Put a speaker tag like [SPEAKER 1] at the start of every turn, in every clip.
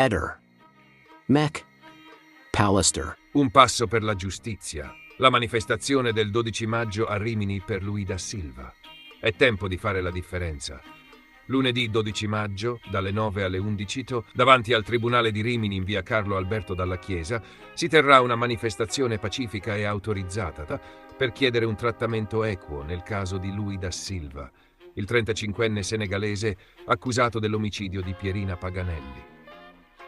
[SPEAKER 1] Eder McAllister.
[SPEAKER 2] Un passo per la giustizia. La manifestazione del 12 maggio a Rimini per Luis da Silva. È tempo di fare la differenza. Lunedì 12 maggio, dalle 9 alle 11, davanti al Tribunale di Rimini in via Carlo Alberto Dalla Chiesa, si terrà una manifestazione pacifica e autorizzata per chiedere un trattamento equo nel caso di Luis da Silva, il 35enne senegalese accusato dell'omicidio di Pierina Paganelli.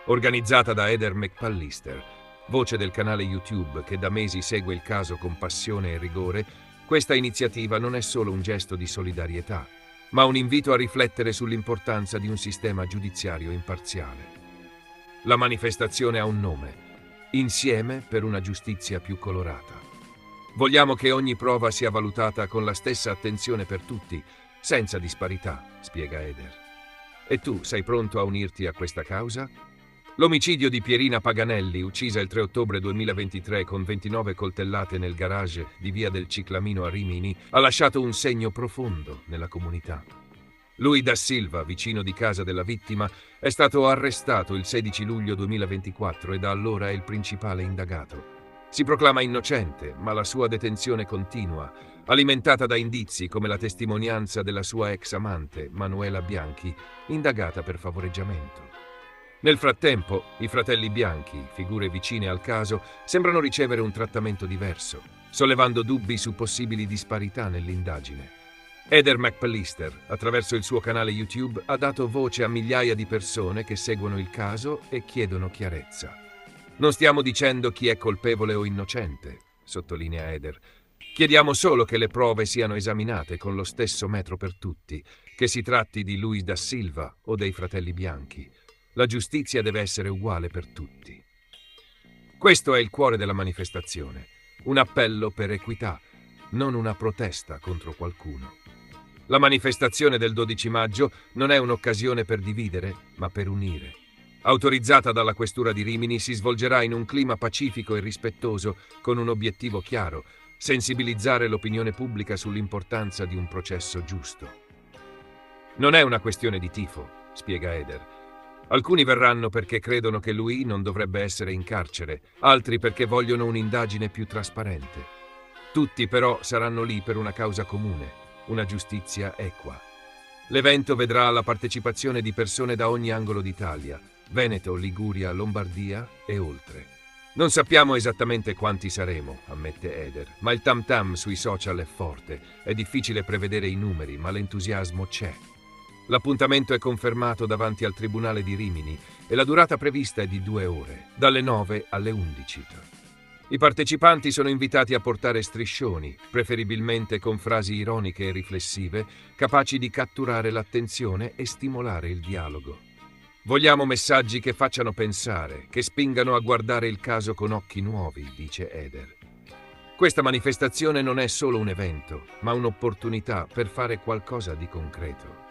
[SPEAKER 2] Organizzata da Eder McAllister, voce del canale YouTube che da mesi segue il caso con passione e rigore, questa iniziativa non è solo un gesto di solidarietà, ma un invito a riflettere sull'importanza di un sistema giudiziario imparziale. La manifestazione ha un nome: Insieme per una giustizia più colorata. Vogliamo che ogni prova sia valutata con la stessa attenzione per tutti, senza disparità, spiega Eder. E tu sei pronto a unirti a questa causa? L'omicidio di Pierina Paganelli, uccisa il 3 ottobre 2023 con 29 coltellate nel garage di via del Ciclamino a Rimini, ha lasciato un segno profondo nella comunità. Luis da Silva, vicino di casa della vittima, è stato arrestato il 16 luglio 2024 e da allora è il principale indagato. Si proclama innocente, ma la sua detenzione continua, alimentata da indizi come la testimonianza della sua ex amante, Manuela Bianchi, indagata per favoreggiamento. Nel frattempo, i fratelli Bianchi, figure vicine al caso, sembrano ricevere un trattamento diverso, sollevando dubbi su possibili disparità nell'indagine. Eder McAllister, attraverso il suo canale YouTube, ha dato voce a migliaia di persone che seguono il caso e chiedono chiarezza. Non stiamo dicendo chi è colpevole o innocente, sottolinea Eder. Chiediamo solo che le prove siano esaminate con lo stesso metro per tutti, che si tratti di Luis da Silva o dei fratelli Bianchi. La giustizia deve essere uguale per tutti. Questo è il cuore della manifestazione, un appello per equità, non una protesta contro qualcuno. La manifestazione del 12 maggio non è un'occasione per dividere, ma per unire. Autorizzata dalla Questura di Rimini, si svolgerà in un clima pacifico e rispettoso, con un obiettivo chiaro: sensibilizzare l'opinione pubblica sull'importanza di un processo giusto. Non è una questione di tifo, spiega Eder. Alcuni verranno perché credono che Luis non dovrebbe essere in carcere, altri perché vogliono un'indagine più trasparente. Tutti però saranno lì per una causa comune, una giustizia equa. L'evento vedrà la partecipazione di persone da ogni angolo d'Italia, Veneto, Liguria, Lombardia e oltre. Non sappiamo esattamente quanti saremo, ammette Eder, ma il tam tam sui social è forte. È difficile prevedere i numeri, ma l'entusiasmo c'è. L'appuntamento è confermato davanti al Tribunale di Rimini e la durata prevista è di 2 ore, dalle 9 alle 11. I partecipanti sono invitati a portare striscioni, preferibilmente con frasi ironiche e riflessive, capaci di catturare l'attenzione e stimolare il dialogo. Vogliamo messaggi che facciano pensare, che spingano a guardare il caso con occhi nuovi, dice Eder. Questa manifestazione non è solo un evento, ma un'opportunità per fare qualcosa di concreto.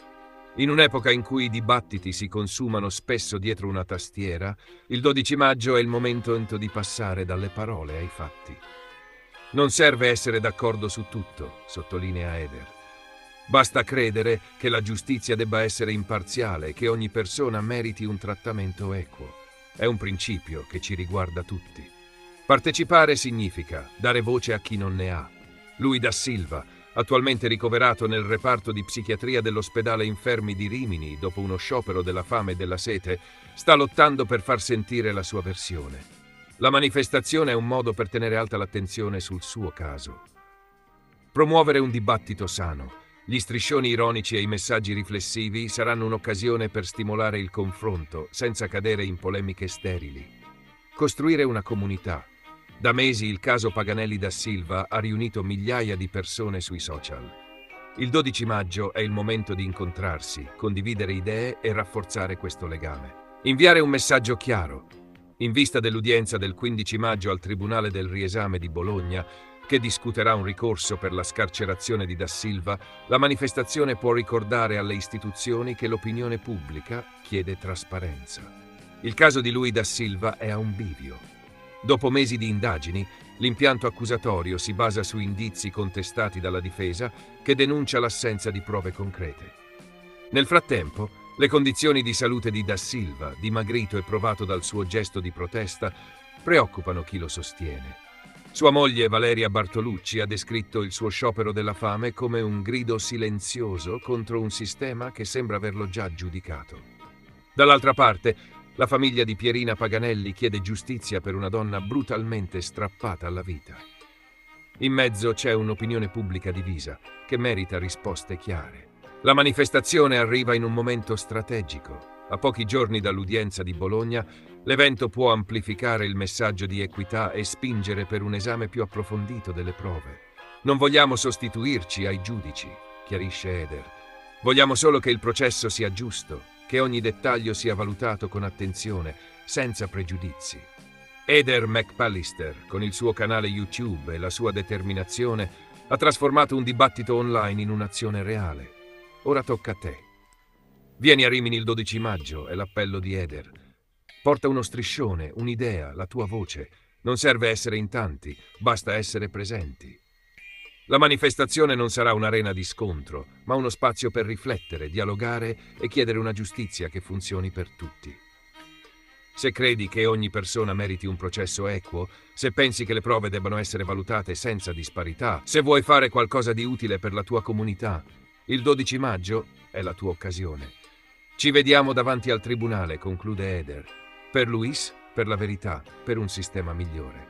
[SPEAKER 2] In un'epoca in cui i dibattiti si consumano spesso dietro una tastiera, il 12 maggio è il momento di passare dalle parole ai fatti. Non serve essere d'accordo su tutto, sottolinea Eder. Basta credere che la giustizia debba essere imparziale e che ogni persona meriti un trattamento equo. È un principio che ci riguarda tutti. Partecipare significa dare voce a chi non ne ha. Luis da Silva, attualmente ricoverato nel reparto di psichiatria dell'ospedale Infermi di Rimini dopo uno sciopero della fame e della sete, sta lottando per far sentire la sua versione. La manifestazione è un modo per tenere alta l'attenzione sul suo caso. Promuovere un dibattito sano. Gli striscioni ironici e i messaggi riflessivi saranno un'occasione per stimolare il confronto, senza cadere in polemiche sterili. Costruire una comunità. Da mesi il caso Paganelli da Silva ha riunito migliaia di persone sui social. Il 12 maggio è il momento di incontrarsi, condividere idee e rafforzare questo legame. Inviare un messaggio chiaro. In vista dell'udienza del 15 maggio al Tribunale del Riesame di Bologna, che discuterà un ricorso per la scarcerazione di da Silva, la manifestazione può ricordare alle istituzioni che l'opinione pubblica chiede trasparenza. Il caso di Luis da Silva è a un bivio. Dopo mesi di indagini, l'impianto accusatorio si basa su indizi contestati dalla difesa che denuncia l'assenza di prove concrete. Nel frattempo, Le condizioni di salute di Da Silva, dimagrito e provato dal suo gesto di protesta, preoccupano chi lo sostiene. Sua moglie Valeria Bartolucci ha descritto il suo sciopero della fame come un grido silenzioso contro un sistema che sembra averlo già giudicato. Dall'altra parte, la famiglia di Pierina Paganelli chiede giustizia per una donna brutalmente strappata alla vita. In mezzo c'è un'opinione pubblica divisa che merita risposte chiare. La manifestazione arriva in un momento strategico. A pochi giorni dall'udienza di Bologna, l'evento può amplificare il messaggio di equità e spingere per un esame più approfondito delle prove. Non vogliamo sostituirci ai giudici, chiarisce Eder. Vogliamo solo che il processo sia giusto, che ogni dettaglio sia valutato con attenzione, senza pregiudizi. Eder McPallister, con il suo canale YouTube e la sua determinazione, ha trasformato un dibattito online in un'azione reale. Ora tocca a te. Vieni a Rimini il 12 maggio, è l'appello di Eder. Porta uno striscione, un'idea, la tua voce. Non serve essere in tanti, basta essere presenti. La manifestazione non sarà un'arena di scontro, ma uno spazio per riflettere, dialogare e chiedere una giustizia che funzioni per tutti. Se credi che ogni persona meriti un processo equo, se pensi che le prove debbano essere valutate senza disparità, se vuoi fare qualcosa di utile per la tua comunità, il 12 maggio è la tua occasione. Ci vediamo davanti al tribunale, conclude Eder. Per Luis, per la verità, per un sistema migliore.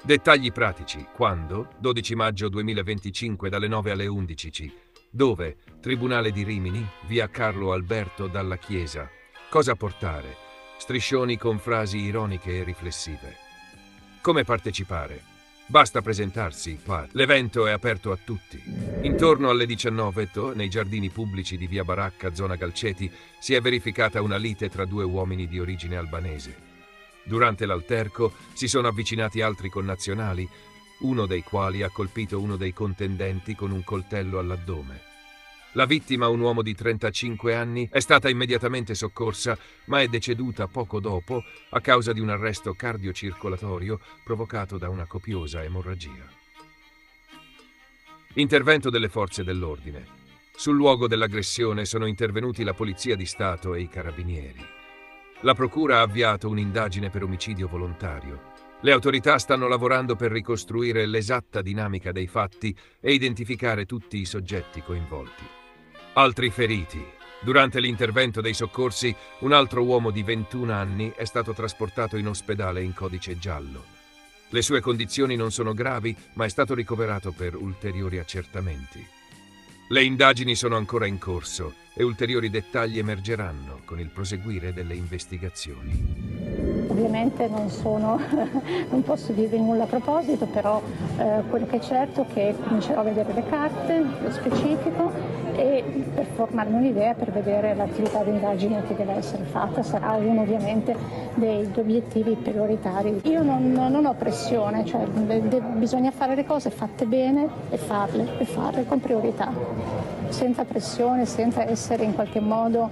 [SPEAKER 2] Dettagli pratici. Quando? 12 maggio 2025 dalle 9 alle 11. Dove? Tribunale di Rimini, via Carlo Alberto Dalla Chiesa. Cosa portare? Striscioni con frasi ironiche e riflessive. Come partecipare? Basta presentarsi qua. L'evento è aperto a tutti. Intorno alle 19, nei giardini pubblici di via Baracca, zona Galceti, si è verificata una lite tra due uomini di origine albanese. Durante l'alterco si sono avvicinati altri connazionali, uno dei quali ha colpito uno dei contendenti con un coltello all'addome. La vittima, un uomo di 35 anni, è stata immediatamente soccorsa, ma è deceduta poco dopo a causa di un arresto cardiocircolatorio provocato da una copiosa emorragia. Intervento delle forze dell'ordine. Sul luogo dell'aggressione sono intervenuti la Polizia di Stato e i Carabinieri. La Procura ha avviato un'indagine per omicidio volontario. Le autorità stanno lavorando per ricostruire l'esatta dinamica dei fatti e identificare tutti i soggetti coinvolti. Altri feriti. Durante l'intervento dei soccorsi, un altro uomo di 21 anni è stato trasportato in ospedale in codice giallo. Le sue condizioni non sono gravi, ma è stato ricoverato per ulteriori accertamenti. Le indagini sono ancora in corso e ulteriori dettagli emergeranno con il proseguire delle investigazioni.
[SPEAKER 1] Ovviamente non posso dirvi nulla a proposito, però quello che è certo è che comincerò a vedere le carte, lo specifico, e per formarmi un'idea, per vedere l'attività di indagine che deve essere fatta, sarà uno ovviamente degli obiettivi prioritari. Io non ho pressione, cioè bisogna fare le cose fatte bene e farle con priorità, senza pressione, senza essere in qualche modo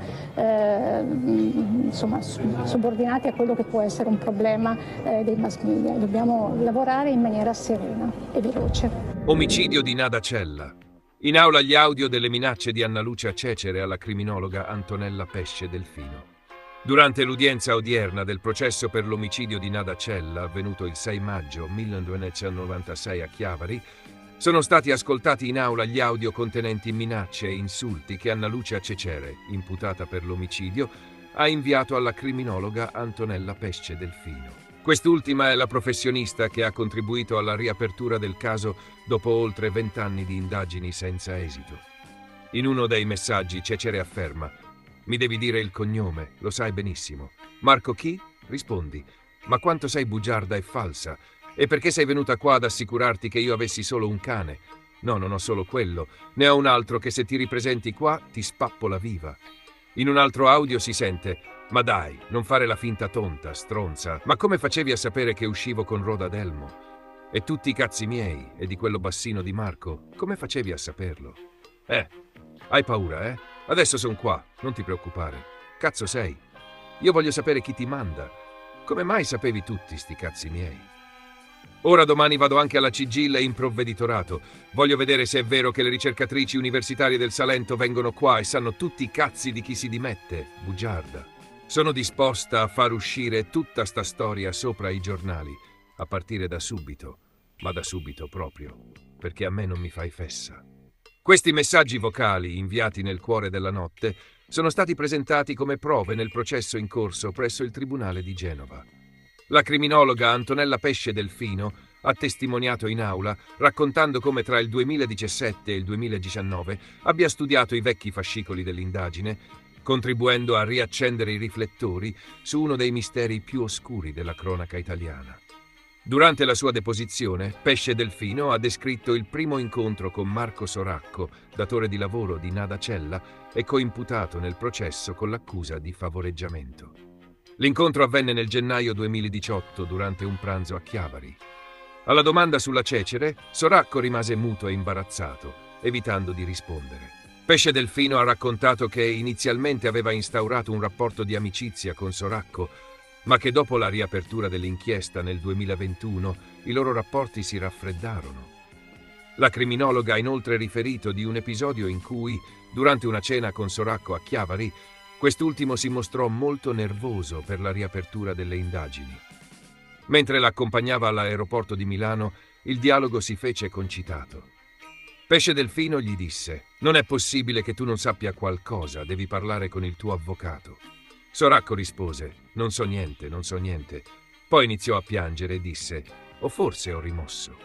[SPEAKER 1] subordinati a quello che può essere un problema dei mass media. Dobbiamo lavorare in maniera serena e veloce.
[SPEAKER 2] Omicidio di Nada Cella. In aula gli audio delle minacce di Anna Lucia Cecere alla criminologa Antonella Pesce Delfino. Durante l'udienza odierna del processo per l'omicidio di Nada Cella, avvenuto il 6 maggio 1996 a Chiavari, sono stati ascoltati in aula gli audio contenenti minacce e insulti che Anna Lucia Cecere, imputata per l'omicidio, ha inviato alla criminologa Antonella Pesce Delfino. Quest'ultima è la professionista che ha contribuito alla riapertura del caso dopo oltre 20 anni di indagini senza esito. In uno dei messaggi Cecere afferma: «Mi devi dire il cognome, lo sai benissimo. Marco chi? Rispondi. Ma quanto sei bugiarda e falsa. E perché sei venuta qua ad assicurarti che io avessi solo un cane? No, non ho solo quello. Ne ho un altro che se ti ripresenti qua ti spappola viva». In un altro audio si sente: «Ma dai, non fare la finta tonta, stronza. Ma come facevi a sapere che uscivo con Roda Delmo? E tutti i cazzi miei e di quello bassino di Marco, come facevi a saperlo? Hai paura, eh? Adesso son qua, non ti preoccupare. Cazzo sei? Io voglio sapere chi ti manda. Come mai sapevi tutti sti cazzi miei?» Ora domani vado anche alla Cigilla e in provveditorato. Voglio vedere se è vero che le ricercatrici universitarie del Salento vengono qua e sanno tutti i cazzi di chi si dimette. Bugiarda. Sono disposta a far uscire tutta sta storia sopra i giornali, a partire da subito, ma da subito proprio, perché a me non mi fai fessa. Questi messaggi vocali, inviati nel cuore della notte, sono stati presentati come prove nel processo in corso presso il Tribunale di Genova. La criminologa Antonella Pesce Delfino ha testimoniato in aula raccontando come tra il 2017 e il 2019 abbia studiato i vecchi fascicoli dell'indagine, contribuendo a riaccendere i riflettori su uno dei misteri più oscuri della cronaca italiana. Durante la sua deposizione, Pesce Delfino ha descritto il primo incontro con Marco Soracco, datore di lavoro di Nada Cella e coimputato nel processo con l'accusa di favoreggiamento. L'incontro avvenne nel gennaio 2018 durante un pranzo a Chiavari. Alla domanda sulla Cecere, Soracco rimase muto e imbarazzato, evitando di rispondere. Pesce Delfino ha raccontato che inizialmente aveva instaurato un rapporto di amicizia con Soracco, ma che dopo la riapertura dell'inchiesta nel 2021 i loro rapporti si raffreddarono. La criminologa ha inoltre riferito di un episodio in cui, durante una cena con Soracco a Chiavari, quest'ultimo si mostrò molto nervoso per la riapertura delle indagini. Mentre l'accompagnava all'aeroporto di Milano, il dialogo si fece concitato. Pesce Delfino gli disse: «Non è possibile che tu non sappia qualcosa, devi parlare con il tuo avvocato». Soracco rispose: non so niente. Poi iniziò a piangere e disse: «O forse ho rimosso».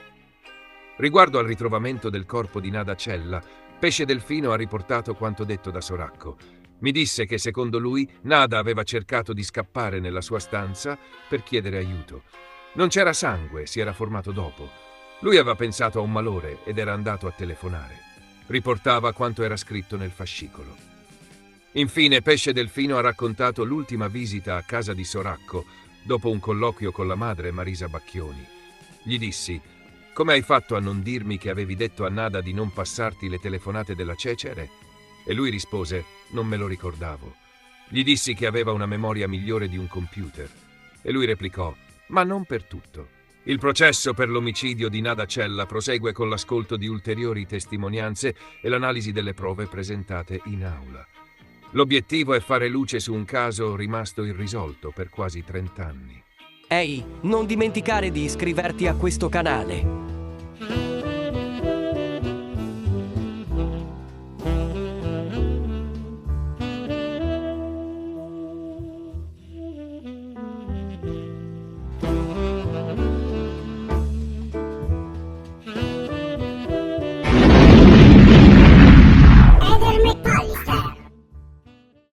[SPEAKER 2] Riguardo al ritrovamento del corpo di Nada Cella, Pesce Delfino ha riportato quanto detto da Soracco. Mi disse che secondo lui Nada aveva cercato di scappare nella sua stanza per chiedere aiuto. Non c'era sangue, si era formato dopo. Lui aveva pensato a un malore ed era andato a telefonare. Riportava quanto era scritto nel fascicolo. Infine Pesce Delfino ha raccontato l'ultima visita a casa di Soracco dopo un colloquio con la madre Marisa Bacchioni. Gli dissi: «Come hai fatto a non dirmi che avevi detto a Nada di non passarti le telefonate della Cecere?» E lui rispose: «Non me lo ricordavo». Gli dissi che aveva una memoria migliore di un computer. E lui replicò: «Ma non per tutto». Il processo per l'omicidio di Nada Cella prosegue con l'ascolto di ulteriori testimonianze e l'analisi delle prove presentate in aula. L'obiettivo è fare luce su un caso rimasto irrisolto per quasi 30 anni.
[SPEAKER 3] Ehi, non dimenticare di iscriverti a questo canale.